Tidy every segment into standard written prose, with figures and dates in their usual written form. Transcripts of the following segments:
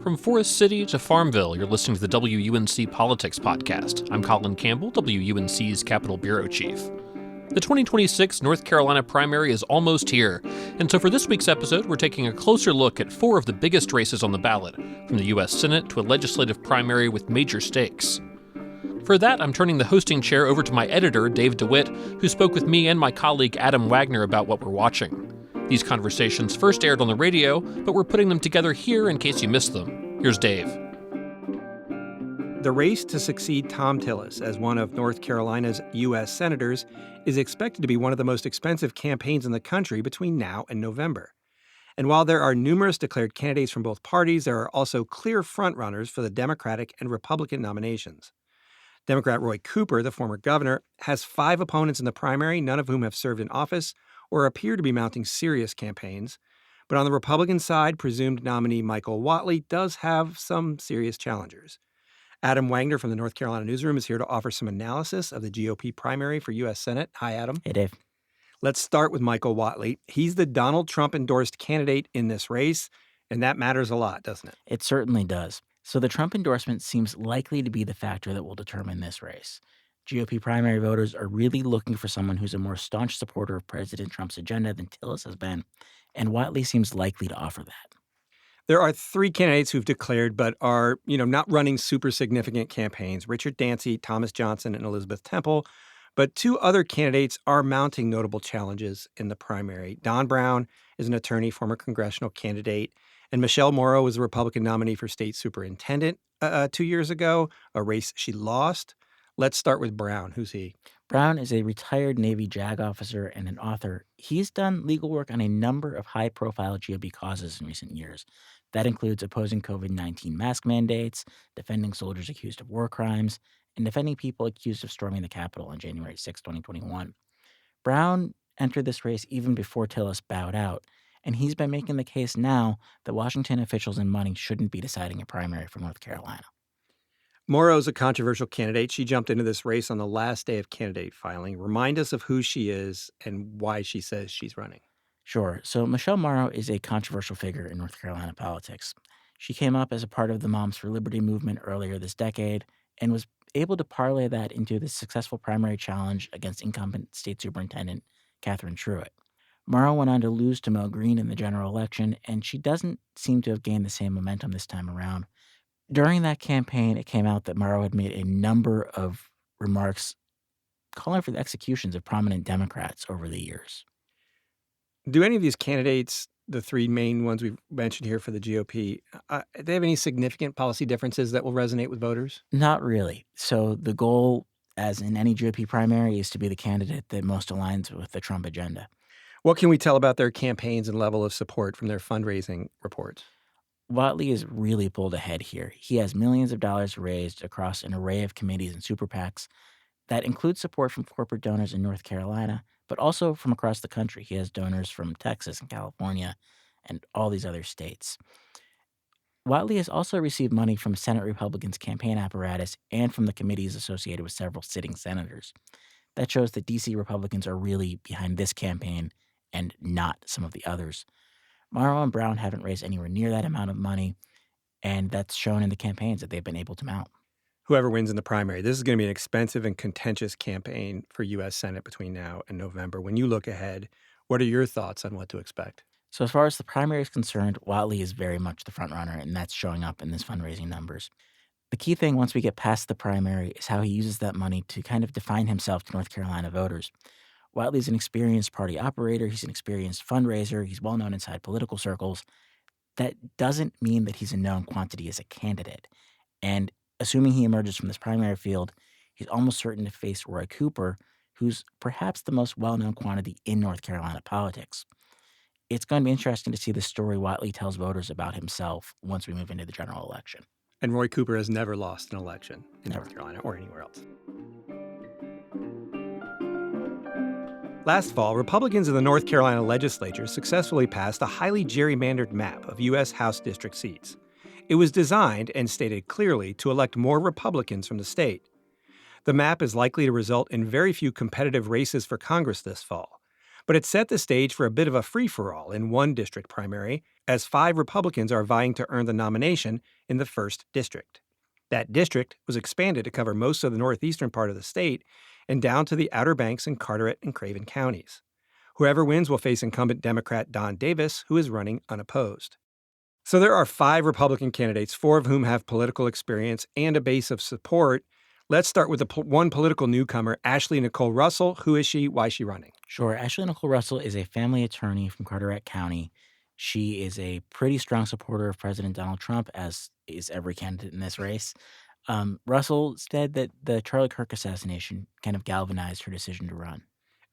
From Forest City to Farmville, you're listening to the WUNC Politics Podcast. I'm Colin Campbell, WUNC's Capitol Bureau Chief. The 2026 North Carolina primary is almost here, and so for this week's episode, we're taking a closer look at four of the biggest races on the ballot, from the U.S. Senate to a legislative primary with major stakes. For that, I'm turning the hosting chair over to my editor, Dave DeWitt, who spoke with me and my colleague Adam Wagner about what we're watching. These conversations first aired on the radio, but we're putting them together here in case you missed them. Here's Dave. The race to succeed Thom Tillis as one of North Carolina's U.S. senators is expected to be one of the most expensive campaigns in the country between now and November. And while there are numerous declared candidates from both parties, there are also clear frontrunners for the Democratic and Republican nominations. Democrat Roy Cooper, the former governor, has 5 opponents in the primary, none of whom have served in office or appear to be mounting serious campaigns. But on the Republican side, presumed nominee Michael Whatley does have some serious challengers. Adam Wagner from the North Carolina Newsroom is here to offer some analysis of the GOP primary for U.S. Senate. Hi, Adam. Hey, Dave. Let's start with Michael Whatley. He's the Donald Trump-endorsed candidate in this race, and that matters a lot, doesn't it? It certainly does. So the Trump endorsement seems likely to be the factor that will determine this race. GOP primary voters are really looking for someone who's a more staunch supporter of President Trump's agenda than Tillis has been, and Whatley seems likely to offer that. There are 3 candidates who've declared but are, not running super significant campaigns: Richard Dancy, Thomas Johnson, and Elizabeth Temple. But 2 other candidates are mounting notable challenges in the primary. Don Brown is an attorney, former congressional candidate, and Michelle Morrow was a Republican nominee for state superintendent 2 years ago, a race she lost. Let's start with Brown. Who's he? Brown is a retired Navy JAG officer and an author. He's done legal work on a number of high-profile GOP causes in recent years. That includes opposing COVID-19 mask mandates, defending soldiers accused of war crimes, and defending people accused of storming the Capitol on January 6, 2021. Brown entered this race even before Tillis bowed out, and he's been making the case now that Washington officials and money shouldn't be deciding a primary for North Carolina. Morrow's a controversial candidate. She jumped into this race on the last day of candidate filing. Remind us of who she is and why she says she's running. Sure. So Michelle Morrow is a controversial figure in North Carolina politics. She came up as a part of the Moms for Liberty movement earlier this decade and was able to parlay that into the successful primary challenge against incumbent state superintendent Catherine Truitt. Morrow went on to lose to Mel Green in the general election, and she doesn't seem to have gained the same momentum this time around. During that campaign, it came out that Morrow had made a number of remarks calling for the executions of prominent Democrats over the years. Do any of these candidates, the 3 main ones we've mentioned here for the GOP, do they have any significant policy differences that will resonate with voters? Not really. So the goal, as in any GOP primary, is to be the candidate that most aligns with the Trump agenda. What can we tell about their campaigns and level of support from their fundraising reports? Whatley is really pulled ahead here. He has millions of dollars raised across an array of committees and super PACs that include support from corporate donors in North Carolina, but also from across the country. He has donors from Texas and California and all these other states. Whatley has also received money from Senate Republicans' campaign apparatus and from the committees associated with several sitting senators. That shows that D.C. Republicans are really behind this campaign and not some of the others. Morrow and Brown haven't raised anywhere near that amount of money, and that's shown in the campaigns that they've been able to mount. Whoever wins in the primary, this is going to be an expensive and contentious campaign for U.S. Senate between now and November. When you look ahead, what are your thoughts on what to expect? So as far as the primary is concerned, Whatley is very much the front runner, and that's showing up in his fundraising numbers. The key thing once we get past the primary is how he uses that money to kind of define himself to North Carolina voters. Whatley's an experienced party operator. He's an experienced fundraiser. He's well known inside political circles. That doesn't mean that he's a known quantity as a candidate. And assuming he emerges from this primary field, he's almost certain to face Roy Cooper, who's perhaps the most well-known quantity in North Carolina politics. It's going to be interesting to see the story Whatley tells voters about himself once we move into the general election. And Roy Cooper has never lost an election in North Carolina or anywhere else. Last fall, Republicans in the North Carolina legislature successfully passed a highly gerrymandered map of U.S. House district seats. It was designed and stated clearly to elect more Republicans from the state. The map is likely to result in very few competitive races for Congress this fall. But it set the stage for a bit of a free-for-all in one district primary, as 5 Republicans are vying to earn the nomination in the 1st District. That district was expanded to cover most of the northeastern part of the state and down to the Outer Banks and Carteret and Craven counties. Whoever wins will face incumbent Democrat Don Davis, who is running unopposed. So there are 5 Republican candidates, 4 of whom have political experience and a base of support. Let's start with one political newcomer, Ashley Nicole Russell. Who is she? Why is she running? Sure. Ashley Nicole Russell is a family attorney from Carteret County. She is a pretty strong supporter of President Donald Trump, as is every candidate in this race. Russell said that the Charlie Kirk assassination kind of galvanized her decision to run.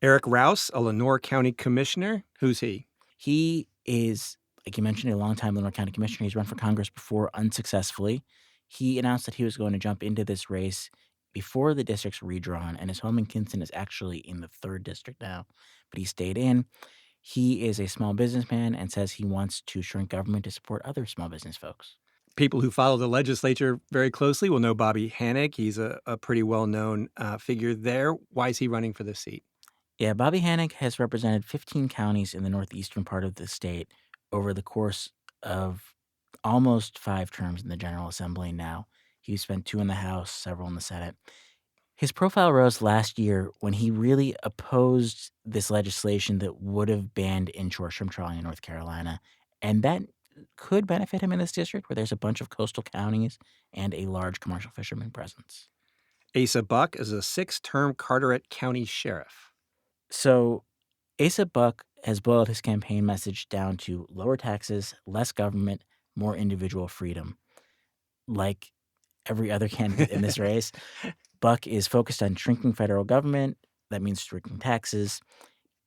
Eric Rouse, a Lenoir County commissioner. Who's he? He is, like you mentioned, a longtime Lenoir County commissioner. He's run for Congress before unsuccessfully. He announced that he was going to jump into this race before the district's redrawn, and his home in Kinston is actually in the 3rd district now, but he stayed in. He is a small businessman and says he wants to shrink government to support other small business folks. People who follow the legislature very closely will know Bobby Hanig. He's a pretty well-known figure there. Why is he running for this seat? Yeah, Bobby Hanig has represented 15 counties in the northeastern part of the state over the course of almost 5 terms in the General Assembly now. He spent 2 in the House, several in the Senate. His profile rose last year when he really opposed this legislation that would have banned inshore shrimp trawling in North Carolina, and that could benefit him in this district where there's a bunch of coastal counties and a large commercial fisherman presence. Asa Buck is a 6-term Carteret County sheriff. So Asa Buck has boiled his campaign message down to lower taxes, less government, more individual freedom. Like every other candidate in this race, Buck is focused on shrinking federal government. That means shrinking taxes.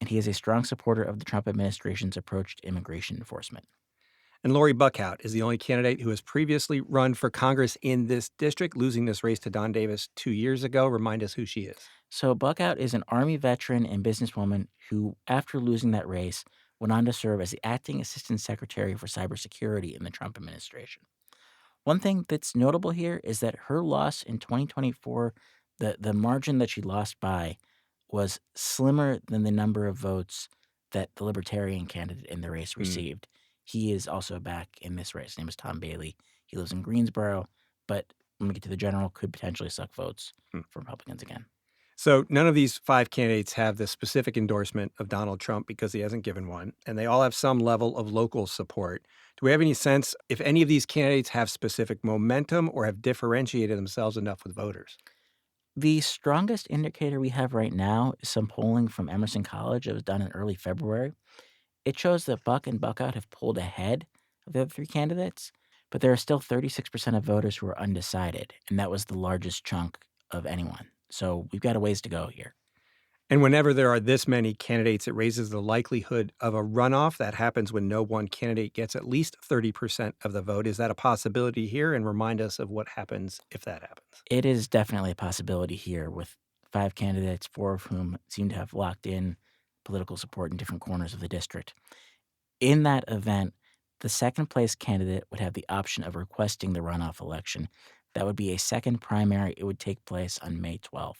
And he is a strong supporter of the Trump administration's approach to immigration enforcement. And Lori Buckhout is the only candidate who has previously run for Congress in this district, losing this race to Don Davis 2 years ago. Remind us who she is. So Buckhout is an Army veteran and businesswoman who, after losing that race, went on to serve as the acting assistant secretary for cybersecurity in the Trump administration. One thing that's notable here is that her loss in 2024, the margin that she lost by, was slimmer than the number of votes that the Libertarian candidate in the race received. He is also back in this race. His name is Tom Bailey. He lives in Greensboro, but when we get to the general, could potentially suck votes for Republicans again. So none of these 5 candidates have the specific endorsement of Donald Trump because he hasn't given one, and they all have some level of local support. Do we have any sense if any of these candidates have specific momentum or have differentiated themselves enough with voters? The strongest indicator we have right now is some polling from Emerson College that was done in early February. It shows that Buck and Buckhout have pulled ahead of the other 3 candidates, but there are still 36% of voters who are undecided, and that was the largest chunk of anyone. So we've got a ways to go here. And whenever there are this many candidates, it raises the likelihood of a runoff. That happens when no one candidate gets at least 30% of the vote. Is that a possibility here? And remind us of what happens if that happens. It is definitely a possibility here with 5 candidates, 4 of whom seem to have locked in political support in different corners of the district. In that event, the second place candidate would have the option of requesting the runoff election. That would be a second primary. It would take place on May 12th.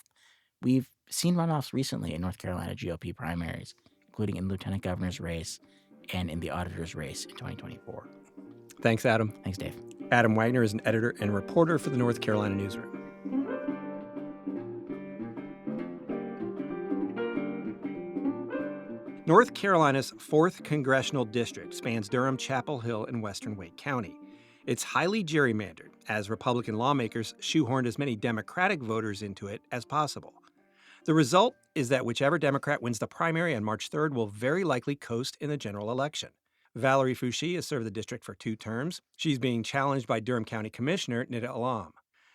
We've seen runoffs recently in North Carolina GOP primaries, including in the lieutenant governor's race and in the auditor's race in 2024. Thanks, Adam. Thanks, Dave. Adam Wagner is an editor and reporter for the North Carolina Newsroom. North Carolina's 4th congressional district spans Durham, Chapel Hill, and western Wake County. It's highly gerrymandered, as Republican lawmakers shoehorned as many Democratic voters into it as possible. The result is that whichever Democrat wins the primary on March 3rd will very likely coast in the general election. Valerie Foushee has served the district for 2 terms. She's being challenged by Durham County Commissioner Nida Alam.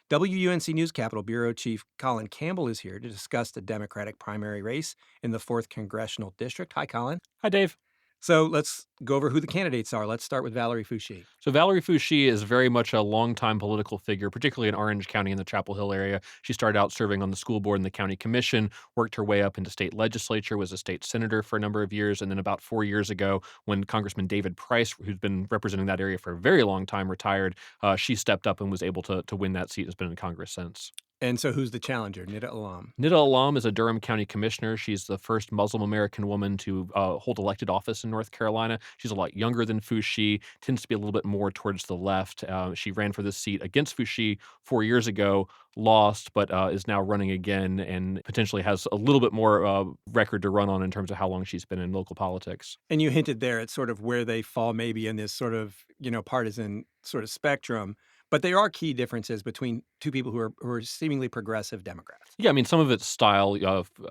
WUNC News Capitol Bureau Chief Colin Campbell is here to discuss the Democratic primary race in the 4th Congressional District. Hi, Colin. Hi, Dave. So let's go over who the candidates are. Let's start with Valerie Foushee. So Valerie Foushee is very much a longtime political figure, particularly in Orange County in the Chapel Hill area. She started out serving on the school board and the county commission, worked her way up into state legislature, was a state senator for a number of years, and then about 4 years ago, when Congressman David Price, who's been representing that area for a very long time, retired, she stepped up and was able to win that seat and has been in Congress since. And so who's the challenger? Nida Alam. Nida Alam is a Durham County commissioner. She's the first Muslim American woman to hold elected office in North Carolina. She's a lot younger than Foushee, tends to be a little bit more towards the left. She ran for this seat against Foushee 4 years ago, lost, but is now running again and potentially has a little bit more record to run on in terms of how long she's been in local politics. And you hinted there at sort of where they fall maybe in this sort of, partisan sort of spectrum. But there are key differences between two people who are seemingly progressive Democrats. Yeah, I mean, some of it's style.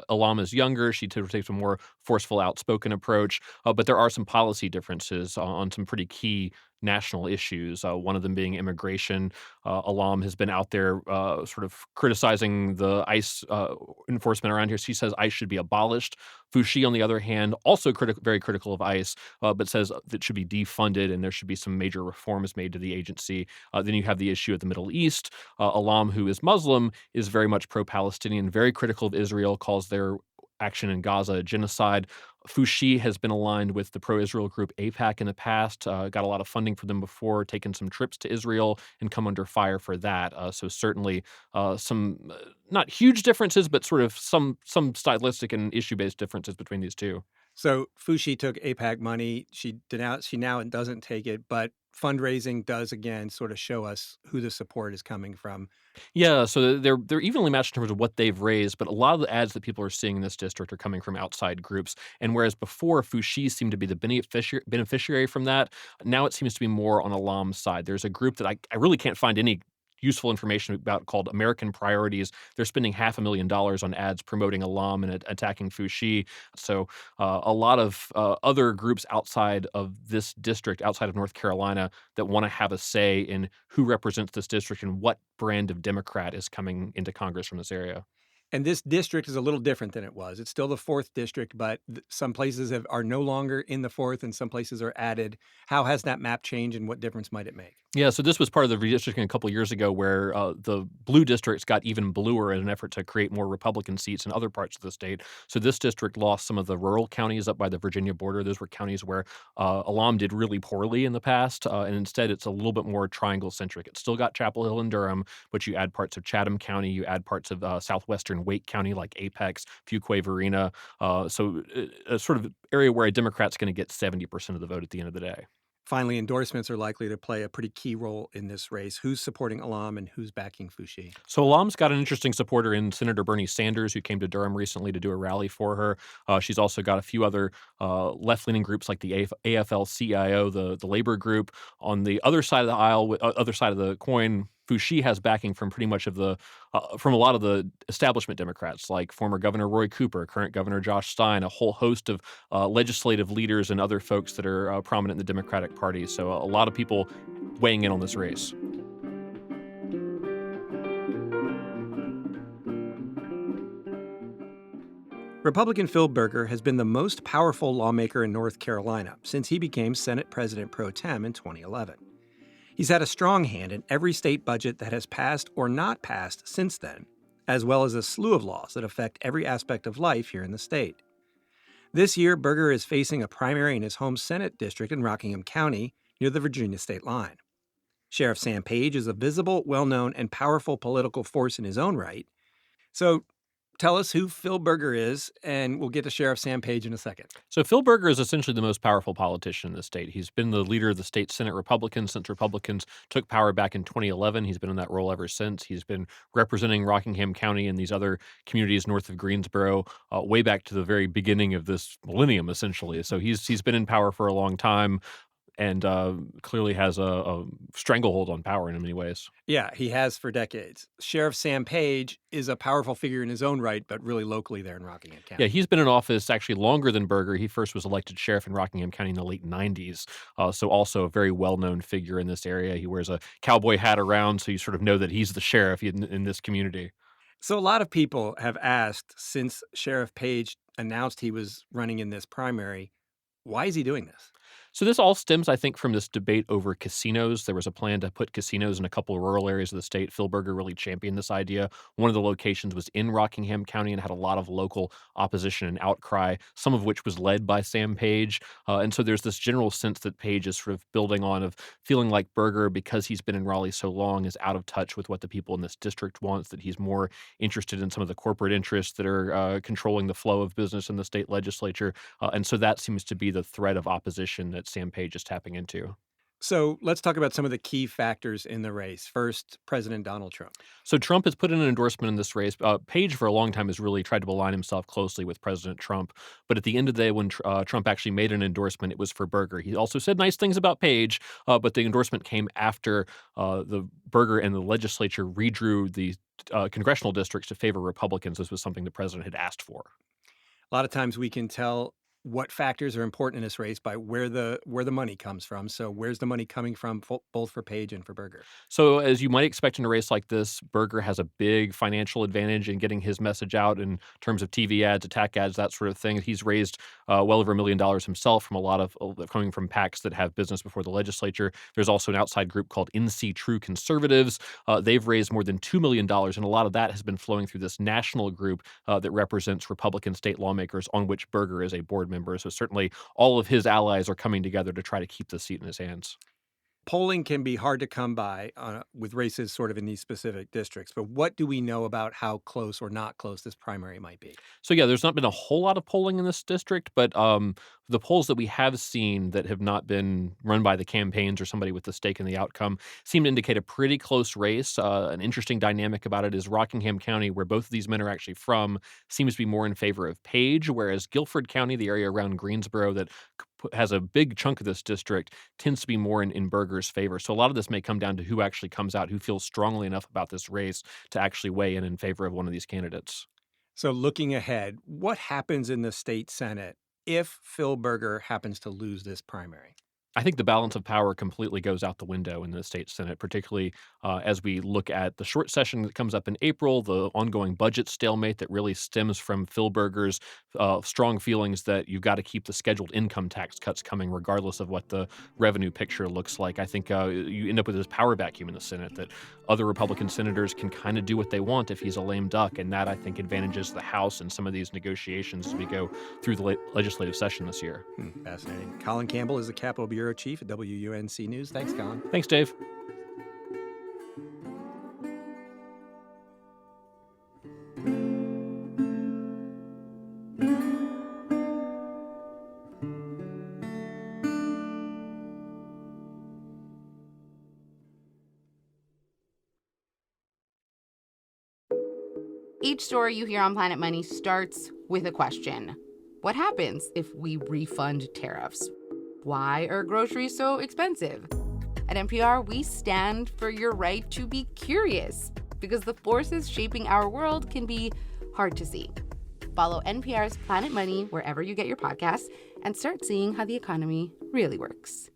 Alam is younger. She takes a more forceful, outspoken approach. But there are some policy differences on some pretty key national issues. One of them being immigration. Alam has been out there sort of criticizing the ICE enforcement around here. She says ICE should be abolished. Foushee, on the other hand, also very critical of ICE, but says that it should be defunded and there should be some major reforms made to the agency. Then you have the issue of the Middle East. Alam, who is Muslim, is very much pro-Palestinian, very critical of Israel, calls their action in Gaza a genocide. Foushee has been aligned with the pro-Israel group AIPAC in the past, got a lot of funding for them before, taken some trips to Israel and come under fire for that. So certainly some not huge differences, but sort of some stylistic and issue-based differences between these two. So Foushee took AIPAC money. She now doesn't take it, but fundraising does again sort of show us who the support is coming from. Yeah, so they're evenly matched in terms of what they've raised, but a lot of the ads that people are seeing in this district are coming from outside groups. And whereas before Foushee seemed to be the beneficiary from that, now it seems to be more on Alam's side. There's a group that I really can't find any useful information about called American Priorities. They're spending $500,000 on ads promoting Alam and attacking Foushee. So a lot of other groups outside of this district, outside of North Carolina, that want to have a say in who represents this district and what brand of Democrat is coming into Congress from this area. And this district is a little different than it was. It's still the 4th district, but some places are no longer in the 4th and some places are added. How has that map changed and what difference might it make? Yeah, so this was part of the redistricting a couple years ago where the blue districts got even bluer in an effort to create more Republican seats in other parts of the state. So this district lost some of the rural counties up by the Virginia border. Those were counties where Alam did really poorly in the past, and instead it's a little bit more triangle-centric. It's still got Chapel Hill and Durham, but you add parts of Chatham County, you add parts of southwestern Wake County like Apex, Fuquay-Varina. So a sort of area where a Democrat's going to get 70% of the vote at the end of the day. Finally, endorsements are likely to play a pretty key role in this race. Who's supporting Alam and who's backing Foushee? So Alam's got an interesting supporter in Senator Bernie Sanders, who came to Durham recently to do a rally for her. She's also got a few other left-leaning groups like the AFL-CIO, the labor group. On the other side of the aisle, other side of the coin, Foushee has backing from pretty much from a lot of the establishment Democrats, like former Governor Roy Cooper, current Governor Josh Stein, a whole host of legislative leaders and other folks that are prominent in the Democratic Party. So a lot of people weighing in on this race. Republican Phil Berger has been the most powerful lawmaker in North Carolina since he became Senate President pro tem in 2011. He's had a strong hand in every state budget that has passed or not passed since then, as well as a slew of laws that affect every aspect of life here in the state. This year, Berger is facing a primary in his home Senate district in Rockingham County near the Virginia state line. Sheriff Sam Page is a visible, well-known, and powerful political force in his own right. So tell us who Phil Berger is, and we'll get to Sheriff Sam Page in a second. So Phil Berger is essentially the most powerful politician in the state. He's been the leader of the state Senate Republicans since Republicans took power back in 2011. He's been in that role ever since. He's been representing Rockingham County and these other communities north of Greensboro way back to the very beginning of this millennium, essentially. So he's been in power for a long time and clearly has a stranglehold on power in many ways. Yeah, he has for decades. Sheriff Sam Page is a powerful figure in his own right, but really locally there in Rockingham County. Yeah, he's been in office actually longer than Berger. He first was elected sheriff in Rockingham County in the late 90s, so also a very well-known figure in this area. He wears a cowboy hat around, so you sort of know that he's the sheriff in this community. So a lot of people have asked since Sheriff Page announced he was running in this primary, why is he doing this? So this all stems, I think, from this debate over casinos. There was a plan to put casinos in a couple of rural areas of the state. Phil Berger really championed this idea. One of the locations was in Rockingham County and had a lot of local opposition and outcry, some of which was led by Sam Page. And so there's this general sense that Page is sort of building on of feeling like Berger, because he's been in Raleigh so long, is out of touch with what the people in this district wants, that he's more interested in some of the corporate interests that are controlling the flow of business in the state legislature. And so that seems to be the thread of opposition that Sam Page is tapping into. So let's talk about some of the key factors in the race. First, President Donald Trump. So Trump has put in an endorsement in this race. Page, for a long time, has really tried to align himself closely with President Trump. But at the end of the day, when Trump actually made an endorsement, it was for Berger. He also said nice things about Page, but the endorsement came after the Berger and the legislature redrew the congressional districts to favor Republicans. This was something the president had asked for. A lot of times we can tell what factors are important in this race by where the money comes from. So where's the money coming from, both for Page and for Berger? So as you might expect in a race like this, Berger has a big financial advantage in getting his message out in terms of TV ads, attack ads, that sort of thing. He's raised well over $1 million himself from a lot of coming from PACs that have business before the legislature. There's also an outside group called NC True Conservatives. They've raised more than $2 million, and a lot of that has been flowing through this national group that represents Republican state lawmakers, on which Berger is a board member. So certainly all of his allies are coming together to try to keep the seat in his hands. Polling can be hard to come by with races sort of in these specific districts, but what do we know about how close or not close this primary might be? So yeah, there's not been a whole lot of polling in this district, but the polls that we have seen that have not been run by the campaigns or somebody with a stake in the outcome seem to indicate a pretty close race. An interesting dynamic about it is Rockingham County, where both of these men are actually from, seems to be more in favor of Page, whereas Guilford County, the area around Greensboro that has a big chunk of this district, tends to be more in Berger's favor. So a lot of this may come down to who actually comes out, who feels strongly enough about this race to actually weigh in favor of one of these candidates. So looking ahead, what happens in the state Senate if Phil Berger happens to lose this primary? I think the balance of power completely goes out the window in the state Senate, particularly as we look at the short session that comes up in April, the ongoing budget stalemate that really stems from Phil Berger's strong feelings that you've got to keep the scheduled income tax cuts coming regardless of what the revenue picture looks like. I think you end up with this power vacuum in the Senate that other Republican senators can kind of do what they want if he's a lame duck, and that, I think, advantages the House in some of these negotiations as we go through the legislative session this year. Fascinating. Colin Campbell is the Capitol Bureau Chief at WUNC News. Thanks, Colin. Thanks, Dave. Each story you hear on Planet Money starts with a question. What happens if we refund tariffs? Why are groceries so expensive? At NPR, we stand for your right to be curious, because the forces shaping our world can be hard to see. Follow NPR's Planet Money wherever you get your podcasts and start seeing how the economy really works.